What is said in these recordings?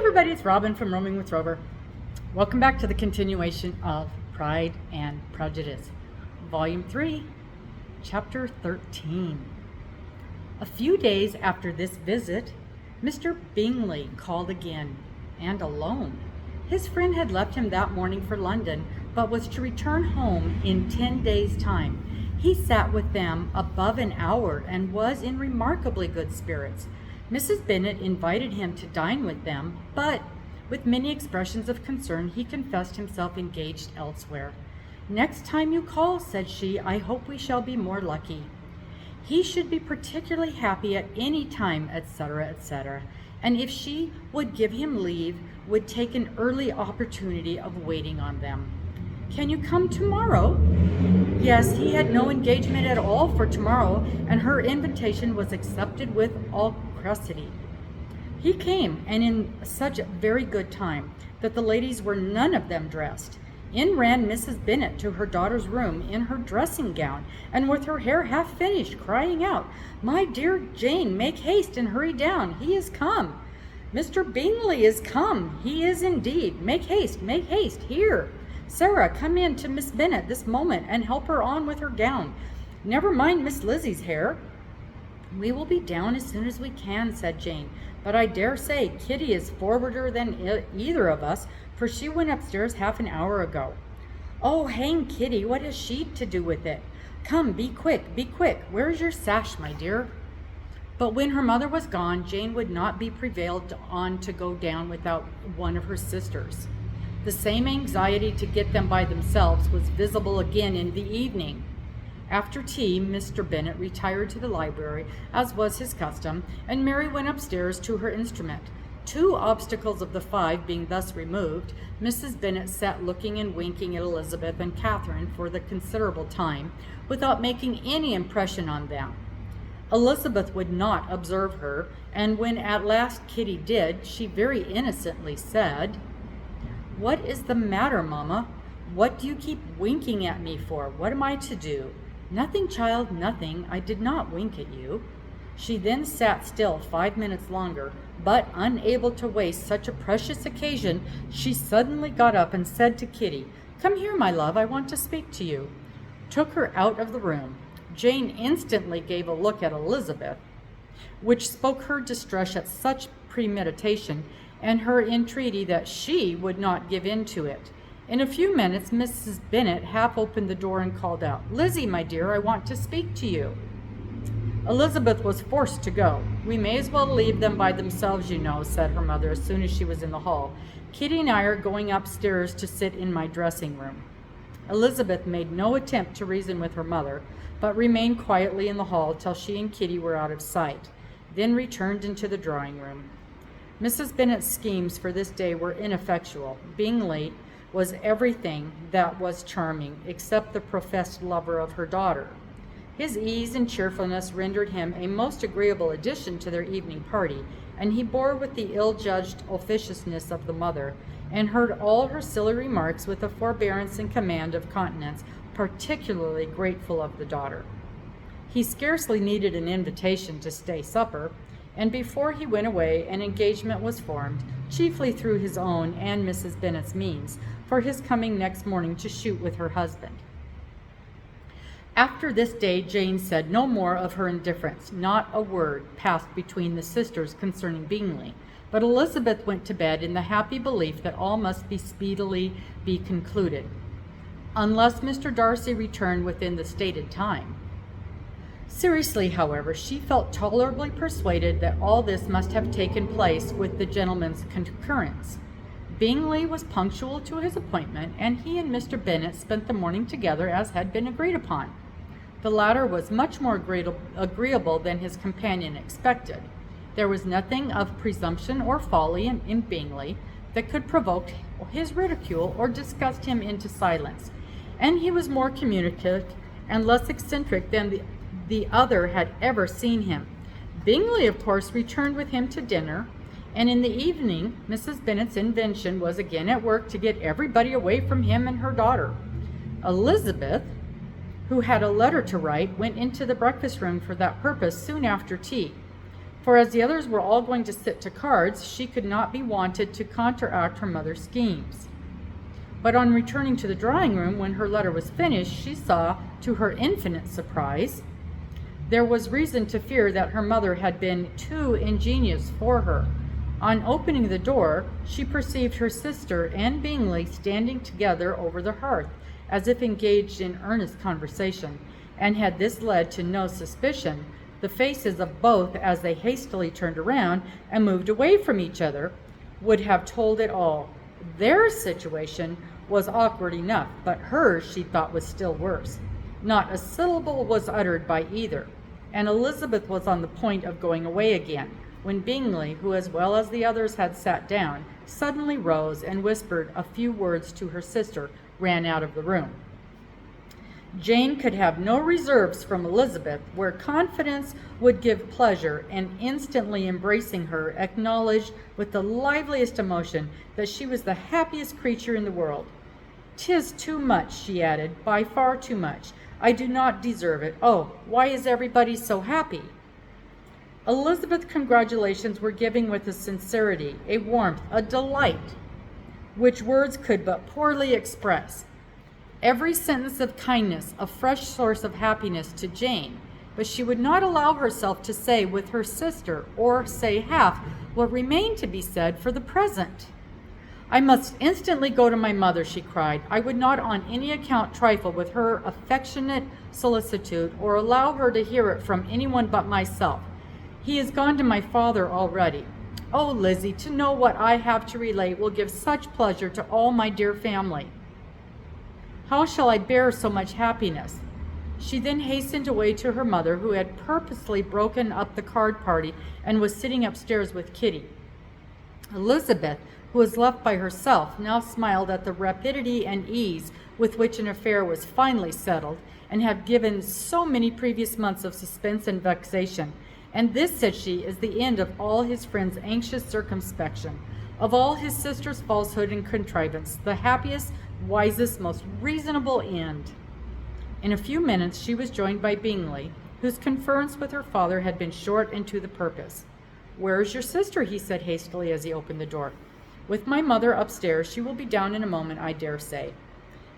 everybody, it's Robin from Roaming with Rover. Welcome back to the continuation of Pride and Prejudice, Volume 3, Chapter 13. A few days after this visit, Mr. Bingley called again, and alone. His friend had left him that morning for London, but was to return home in 10 days' time. He sat with them above an hour and was in remarkably good spirits. Mrs. Bennet invited him to dine with them, but with many expressions of concern, he confessed himself engaged elsewhere. "Next time you call," said she, "I hope we shall be more lucky. He should be particularly happy at any time," etc., etc., and if she would give him leave, would take an early opportunity of waiting on them. "Can you come tomorrow?" Yes, he had no engagement at all for tomorrow, and her invitation was accepted with alacrity. He came, and in such very good time that the ladies were none of them dressed. In ran Mrs. Bennet to her daughter's room in her dressing gown, and with her hair half finished, crying out, "My dear Jane, make haste and hurry down. He is come. Mr. Bingley is come. He is indeed. Make haste, here. Sarah, come in to Miss Bennet this moment and help her on with her gown. Never mind Miss Lizzie's hair." "We will be down as soon as we can," said Jane, "but I dare say Kitty is forwarder than either of us, for she went upstairs half an hour ago." "Oh, hang Kitty, what has she to do with it? Come, be quick. Where's your sash, my dear?" But when her mother was gone, Jane would not be prevailed on to go down without one of her sisters. The same anxiety to get them by themselves was visible again in the evening. After tea, Mr. Bennet retired to the library, as was his custom, and Mary went upstairs to her instrument. 2 obstacles of the 5 being thus removed, Mrs. Bennet sat looking and winking at Elizabeth and Catherine for the considerable time, without making any impression on them. Elizabeth would not observe her, and when at last Kitty did, she very innocently said, "What is the matter, mamma? What do you keep winking at me for? What am I to do?" "Nothing, child, nothing. I did not wink at you." She then sat still 5 minutes longer, but unable to waste such a precious occasion, she suddenly got up and said to Kitty, "Come here, my love, I want to speak to you," took her out of the room. Jane instantly gave a look at Elizabeth, which spoke her distress at such premeditation, and her entreaty that she would not give in to it. In a few minutes, Mrs. Bennet half opened the door and called out, "Lizzie, my dear, I want to speak to you." Elizabeth was forced to go. "We may as well leave them by themselves, you know," said her mother as soon as she was in the hall. "Kitty and I are going upstairs to sit in my dressing room." Elizabeth made no attempt to reason with her mother, but remained quietly in the hall till she and Kitty were out of sight, then returned into the drawing room. Mrs. Bennet's schemes for this day were ineffectual. Bingley was everything that was charming, except the professed lover of her daughter. His ease and cheerfulness rendered him a most agreeable addition to their evening party, and he bore with the ill-judged officiousness of the mother, and heard all her silly remarks with a forbearance and command of countenance particularly grateful of the daughter. He scarcely needed an invitation to stay supper, and before he went away an engagement was formed, chiefly through his own and Mrs. Bennet's means, for his coming next morning to shoot with her husband. After this day, Jane said no more of her indifference. Not a word passed between the sisters concerning Bingley, but Elizabeth went to bed in the happy belief that all must be speedily be concluded, unless Mr. Darcy returned within the stated time. Seriously, however, she felt tolerably persuaded that all this must have taken place with the gentleman's concurrence. Bingley was punctual to his appointment, and he and Mr. Bennet spent the morning together as had been agreed upon. The latter was much more agreeable than his companion expected. There was nothing of presumption or folly in Bingley that could provoke his ridicule or disgust him into silence, and he was more communicative and less eccentric than the other had ever seen him. Bingley, of course, returned with him to dinner, and in the evening Mrs. Bennet's invention was again at work to get everybody away from him and her daughter. Elizabeth, who had a letter to write, went into the breakfast room for that purpose soon after tea. for as the others were all going to sit to cards, she could not be wanted to counteract her mother's schemes. But on returning to the drawing room, when her letter was finished, she saw, to her infinite surprise, there was reason to fear that her mother had been too ingenious for her. On opening the door, she perceived her sister and Bingley standing together over the hearth, as if engaged in earnest conversation, and had this led to no suspicion, the faces of both, as they hastily turned around and moved away from each other, would have told it all. Their situation was awkward enough, but hers, she thought, was still worse. Not a syllable was uttered by either, and Elizabeth was on the point of going away again, when Bingley, who as well as the others had sat down, suddenly rose and whispered a few words to her sister, ran out of the room. Jane could have no reserves from Elizabeth, where confidence would give pleasure, and instantly embracing her, acknowledged with the liveliest emotion that she was the happiest creature in the world. "'Tis too much," she added, "by far too much. I do not deserve it. Oh, why is everybody so happy?" Elizabeth's congratulations were given with a sincerity, a warmth, a delight, which words could but poorly express. Every sentence of kindness, a fresh source of happiness to Jane, but she would not allow herself to say with her sister, or say half what remained to be said for the present. "I must instantly go to my mother," she cried. "I would not on any account trifle with her affectionate solicitude, or allow her to hear it from anyone but myself. He is gone to my father already. Oh, Lizzy, to know what I have to relate will give such pleasure to all my dear family. How shall I bear so much happiness?" She then hastened away to her mother, who had purposely broken up the card party and was sitting upstairs with Kitty. Elizabeth, who was left by herself, now smiled at the rapidity and ease with which an affair was finally settled, and had given so many previous months of suspense and vexation. "And this," said she, "is the end of all his friend's anxious circumspection, of all his sister's falsehood and contrivance, the happiest, wisest, most reasonable end." In a few minutes she was joined by Bingley, whose conference with her father had been short and to the purpose. "Where is your sister?" he said hastily as he opened the door. "With my mother upstairs. She will be down in a moment, I dare say."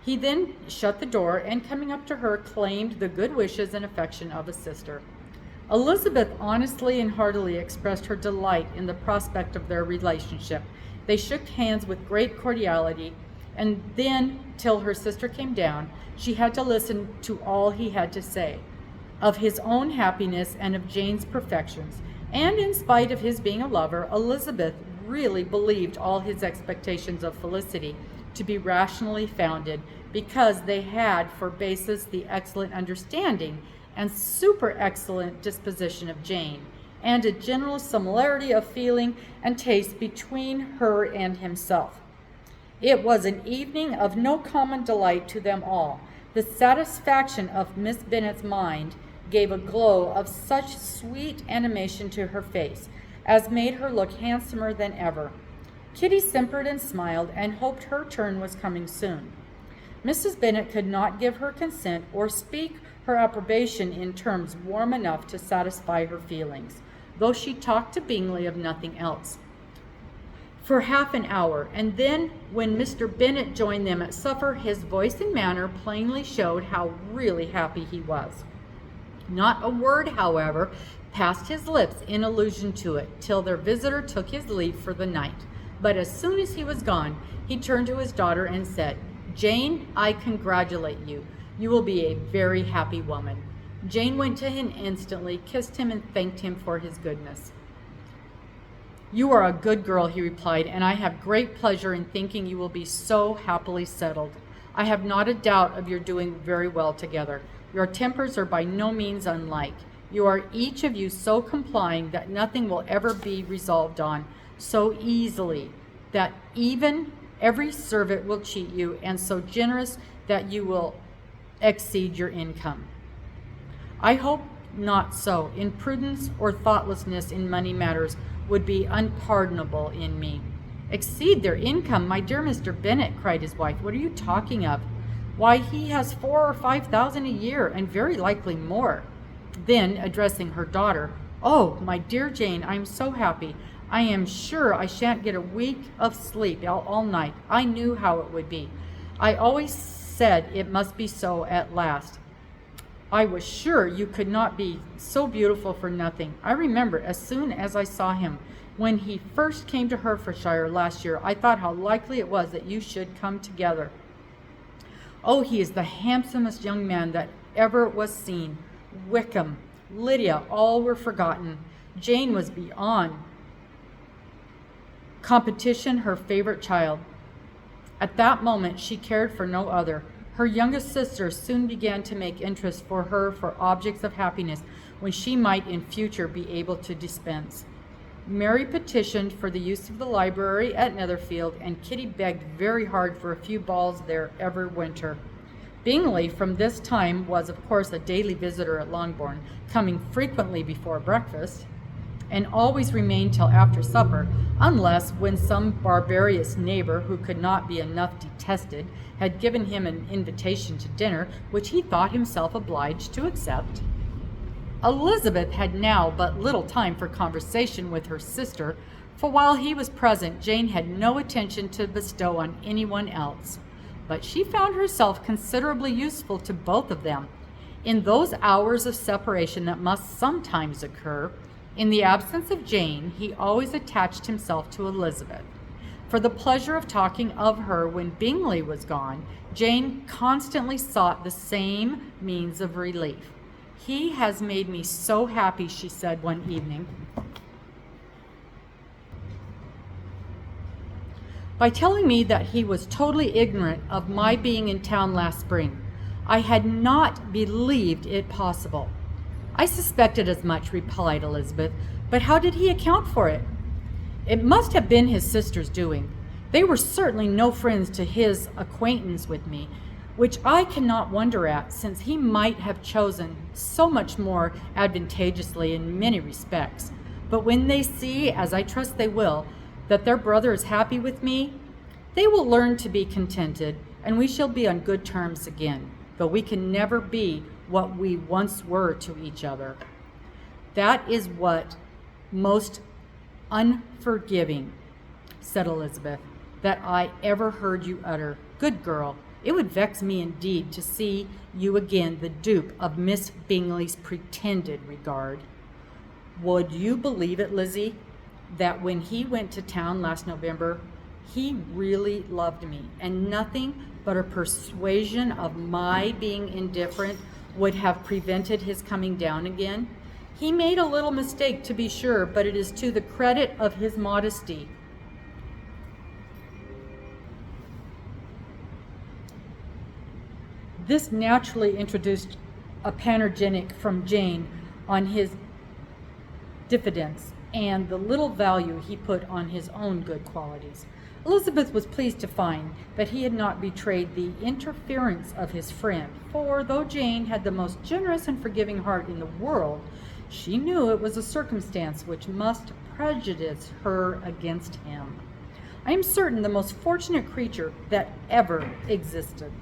He then shut the door, and coming up to her, claimed the good wishes and affection of a sister. Elizabeth honestly and heartily expressed her delight in the prospect of their relationship. They shook hands with great cordiality, and then, till her sister came down, she had to listen to all he had to say, of his own happiness and of Jane's perfections. And in spite of his being a lover, Elizabeth really believed all his expectations of felicity to be rationally founded, because they had for basis the excellent understanding and super excellent disposition of Jane, and a general similarity of feeling and taste between her and himself. It was an evening of no common delight to them all. The satisfaction of Miss Bennet's mind gave a glow of such sweet animation to her face as made her look handsomer than ever. Kitty simpered and smiled, and hoped her turn was coming soon. Mrs. Bennet could not give her consent or speak her approbation in terms warm enough to satisfy her feelings, though she talked to Bingley of nothing else for half an hour, and then when Mr. Bennet joined them at supper, his voice and manner plainly showed how really happy he was. Not a word, however, passed his lips in allusion to it, till their visitor took his leave for the night. But as soon as he was gone, he turned to his daughter and said, "Jane, I congratulate you. You will be a very happy woman." Jane went to him instantly, kissed him, and thanked him for his goodness. "You are a good girl," he replied, "and I have great pleasure in thinking you will be so happily settled. I have not a doubt of your doing very well together. Your tempers are by no means unlike. You are each of you so complying that nothing will ever be resolved on so easily, that even every servant will cheat you, and so generous that you will exceed your income. I hope not so. Imprudence or thoughtlessness in money matters would be unpardonable in me." "Exceed their income, my dear Mr. Bennet," cried his wife. "What are you talking of? Why, he has 4,000 or 5,000 a year, and very likely more." Then, addressing her daughter, Oh, my dear Jane, I am so happy. I am sure I shan't get a week of sleep all night. I knew how it would be. I always said it must be so at last. I was sure you could not be so beautiful for nothing. I remember as soon as I saw him, when he first came to Herefordshire last year, I thought how likely it was that you should come together. Oh, he is the handsomest young man that ever was seen. Wickham, Lydia, all were forgotten. Jane was beyond competition her favorite child. At that moment she cared for no other. Her youngest sister soon began to make interest for her for objects of happiness when she might in future be able to dispense. Mary petitioned for the use of the library at Netherfield, and Kitty begged very hard for a few balls there every winter. Bingley from this time was of course a daily visitor at Longbourn, coming frequently before breakfast, and always remained till after supper, unless when some barbarous neighbor who could not be enough detested had given him an invitation to dinner, which he thought himself obliged to accept. Elizabeth had now but little time for conversation with her sister, for while he was present, Jane had no attention to bestow on anyone else. But she found herself considerably useful to both of them. In those hours of separation that must sometimes occur, in the absence of Jane, he always attached himself to Elizabeth. For the pleasure of talking of her when Bingley was gone, Jane constantly sought the same means of relief. He has made me so happy, she said one evening, by telling me that he was totally ignorant of my being in town last spring. I had not believed it possible. I suspected as much, replied Elizabeth, but how did he account for it? It must have been his sister's doing. They were certainly no friends to his acquaintance with me, which I cannot wonder at, since he might have chosen so much more advantageously in many respects. But when they see, as I trust they will, that their brother is happy with me, they will learn to be contented, and we shall be on good terms again. But we can never be what we once were to each other. That is what most unforgiving, said Elizabeth, that I ever heard you utter. Good girl, it would vex me indeed to see you again the dupe of Miss Bingley's pretended regard. Would you believe it, Lizzy, that when he went to town last November, he really loved me, and nothing but a persuasion of my being indifferent would have prevented his coming down again? He made a little mistake, to be sure, but it is to the credit of his modesty. This naturally introduced a panegyric from Jane on his diffidence and the little value he put on his own good qualities. Elizabeth was pleased to find that he had not betrayed the interference of his friend, for though Jane had the most generous and forgiving heart in the world, she knew it was a circumstance which must prejudice her against him. I am certain the most fortunate creature that ever existed,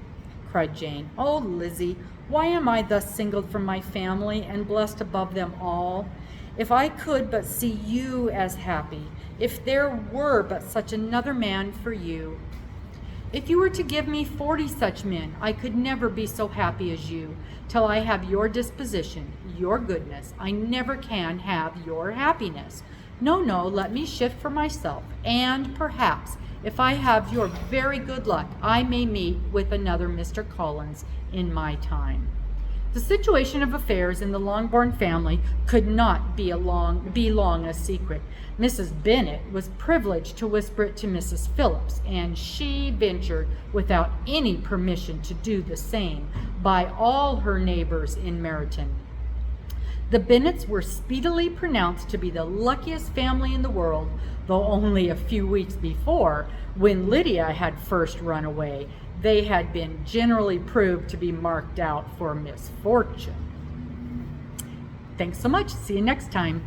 cried Jane. Oh, Lizzy, why am I thus singled from my family and blessed above them all? If I could but see you as happy, if there were but such another man for you. If you were to give me 40 such men, I could never be so happy as you. Till I have your disposition, your goodness, I never can have your happiness. No, no, let me shift for myself, and perhaps, if I have your very good luck, I may meet with another Mr. Collins in my time. The situation of affairs in the Longbourn family could not be long a secret. Mrs. Bennet was privileged to whisper it to Mrs. Phillips, and she ventured, without any permission, to do the same by all her neighbors in Meryton. The Bennets were speedily pronounced to be the luckiest family in the world, though only a few weeks before, when Lydia had first run away, they had been generally proved to be marked out for misfortune. Thanks so much. See you next time.